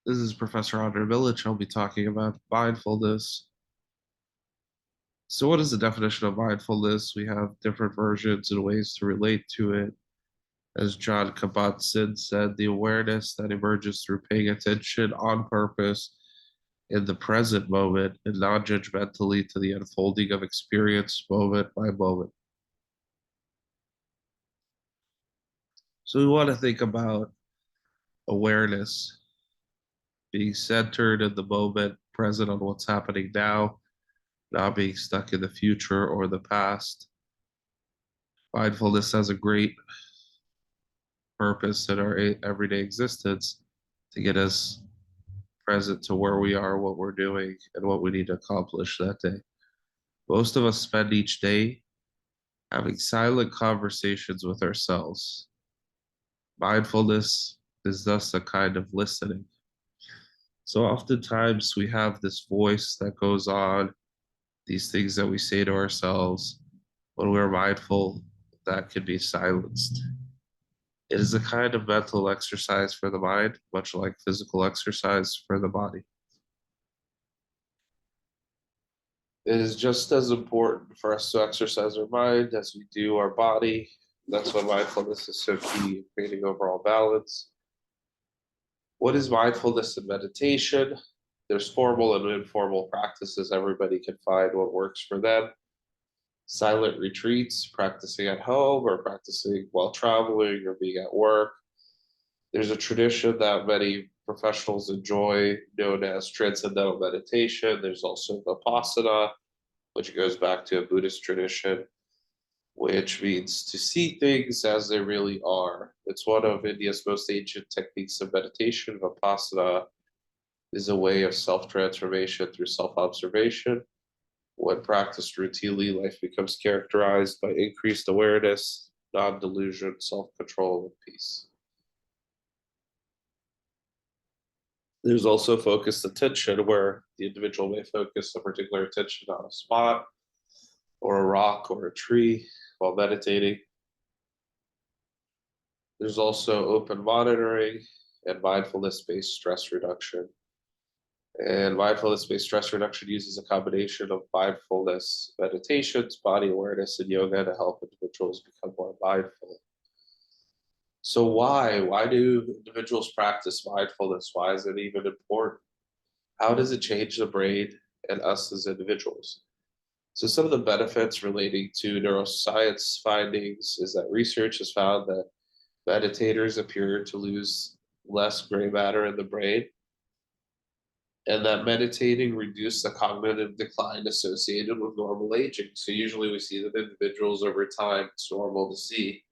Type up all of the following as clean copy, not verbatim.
This is Professor Andre Village. I'll be talking about mindfulness. So, what is the definition of mindfulness? We have different versions and ways to relate to it. As John Kabat-Zinn said, the awareness that emerges through paying attention on purpose in the present moment and non-judgmentally to the unfolding of experience moment by moment. So, we want to think about awareness being centered in the moment, present on what's happening now, not being stuck in the future or the past. Mindfulness has a great purpose in our everyday existence to get us present to where we are, what we're doing, and what we need to accomplish that day. Most of us spend each day having silent conversations with ourselves. Mindfulness is thus a kind of listening. So oftentimes we have this voice that goes on, these things that we say to ourselves. When we're mindful, that can be silenced. It is a kind of mental exercise for the mind, much like physical exercise for the body. It is just as important for us to exercise our mind as we do our body. That's why mindfulness is so key in creating overall balance. What is mindfulness and meditation? There's formal and informal practices. Everybody can find what works for them. Silent retreats, practicing at home or practicing while traveling or being at work. There's a tradition that many professionals enjoy known as transcendental meditation. There's also Vipassana, which goes back to a Buddhist tradition, which means to see things as they really are. It's one of India's most ancient techniques of meditation. Vipassana is a way of self transformation through self observation. When practiced routinely, life becomes characterized by increased awareness, non delusion, self control, and peace. There's also focused attention where the individual may focus a particular attention on a spot or a rock or a tree while meditating. There's also open monitoring and mindfulness based stress reduction. And mindfulness based stress reduction uses a combination of mindfulness meditations, body awareness, and yoga to help individuals become more mindful. So, why? Why do individuals practice mindfulness? Why is it even important? How does it change the brain and us as individuals? So, some of the benefits relating to neuroscience findings is that research has found that meditators appear to lose less gray matter in the brain, and that meditating reduced the cognitive decline associated with normal aging. So, usually we see that individuals over time, it's normal to see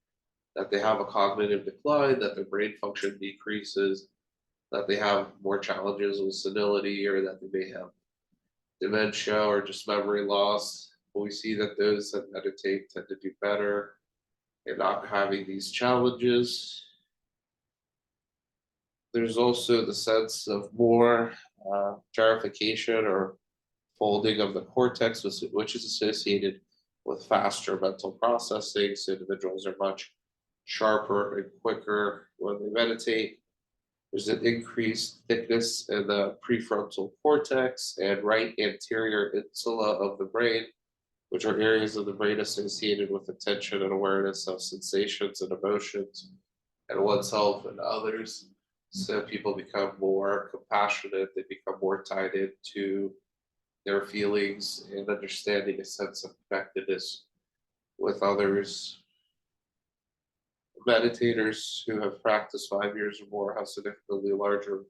that they have a cognitive decline, that their brain function decreases, that they have more challenges with senility, or that they may have dementia or just memory loss. But we see that those that meditate tend to do better and not having these challenges. There's also the sense of more clarification or folding of the cortex, which is associated with faster mental processing. So individuals are much sharper and quicker when they meditate. There's an increased thickness in the prefrontal cortex and right anterior insula of the brain, which are areas of the brain associated with attention and awareness of sensations and emotions and oneself and others. So people become more compassionate, they become more tied into their feelings and understanding a sense of connectedness with others. Meditators who have practiced 5 years or more have significantly larger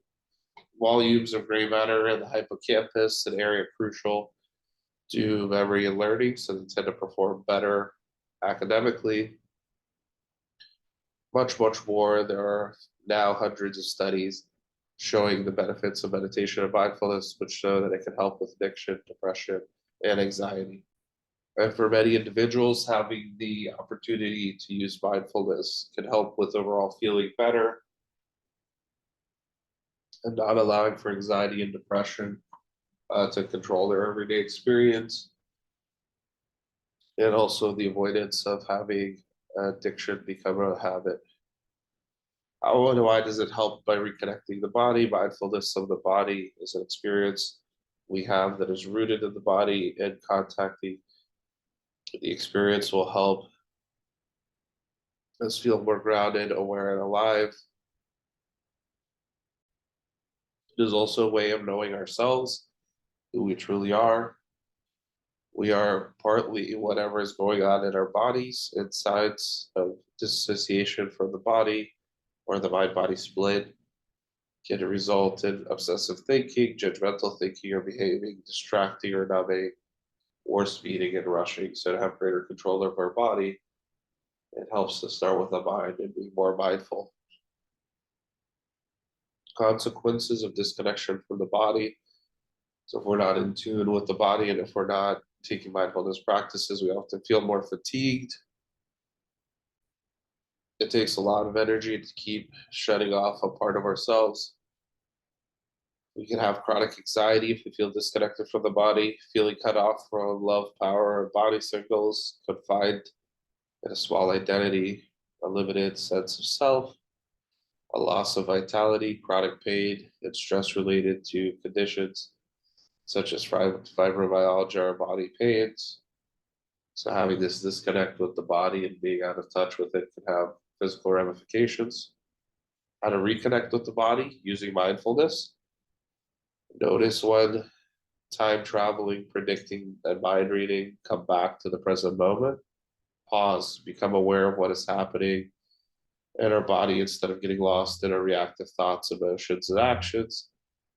volumes of gray matter in the hippocampus, an area crucial to memory and learning, so they tend to perform better academically. Much, much more. There are now hundreds of studies showing the benefits of meditation and mindfulness, which show that it can help with addiction, depression, and anxiety. And for many individuals, having the opportunity to use mindfulness can help with overall feeling better and not allowing for anxiety and depression to control their everyday experience, and also the avoidance of having addiction become a habit. Why does it help by reconnecting the body? Mindfulness of the body is an experience we have that is rooted in the body, and contacting the experience will help us feel more grounded, aware, and alive. It is also a way of knowing ourselves, who we truly are. We are partly whatever is going on in our bodies, insides of dissociation from the body or the mind body split can result in obsessive thinking, judgmental thinking, or behaving, distracting or numbing, or speeding and rushing. So, to have greater control of our body, it helps to start with the mind and be more mindful. Consequences of disconnection from the body. So, if we're not in tune with the body and if we're not taking mindfulness practices, we often feel more fatigued. It takes a lot of energy to keep shutting off a part of ourselves. We can have chronic anxiety if we feel disconnected from the body, feeling cut off from love, power, or body signals, confined in a small identity, a limited sense of self, a loss of vitality, chronic pain, and stress related to conditions such as fibromyalgia or body pains. So, having this disconnect with the body and being out of touch with it can have physical ramifications. How to reconnect with the body using mindfulness. Notice when time traveling, predicting, and mind reading come back to the present moment. Pause, become aware of what is happening in our body instead of getting lost in our reactive thoughts, emotions, and actions.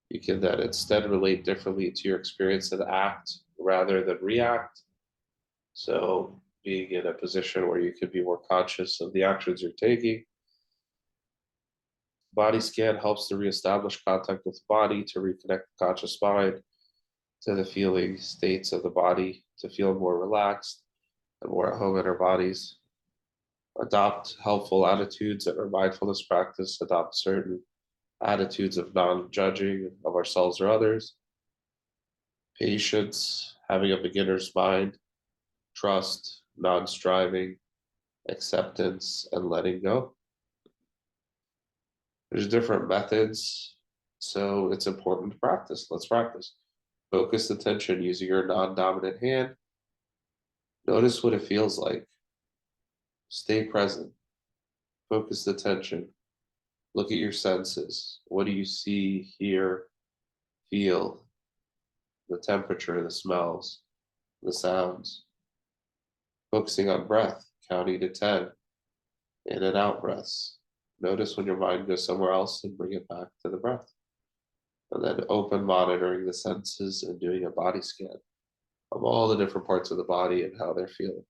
You can then instead relate differently to your experience and act rather than react. So, being in a position where you can be more conscious of the actions you're taking. Body scan helps to reestablish contact with the body, to reconnect the conscious mind to the feeling states of the body, to feel more relaxed and more at home in our bodies. Adopt helpful attitudes in our mindfulness practice, adopt certain attitudes of non judging of ourselves or others. Patience, having a beginner's mind, trust, non striving, acceptance, and letting go. There's different methods, so it's important to practice. Let's practice. Focus attention using your non dominant hand. Notice what it feels like. Stay present. Focus attention. Look at your senses. What do you see, hear, feel? The temperature, the smells, the sounds. Focusing on breath, counting to 10, in and out breaths. Notice when your mind goes somewhere else and bring it back to the breath. And then open monitoring the senses and doing a body scan of all the different parts of the body and how they're feeling.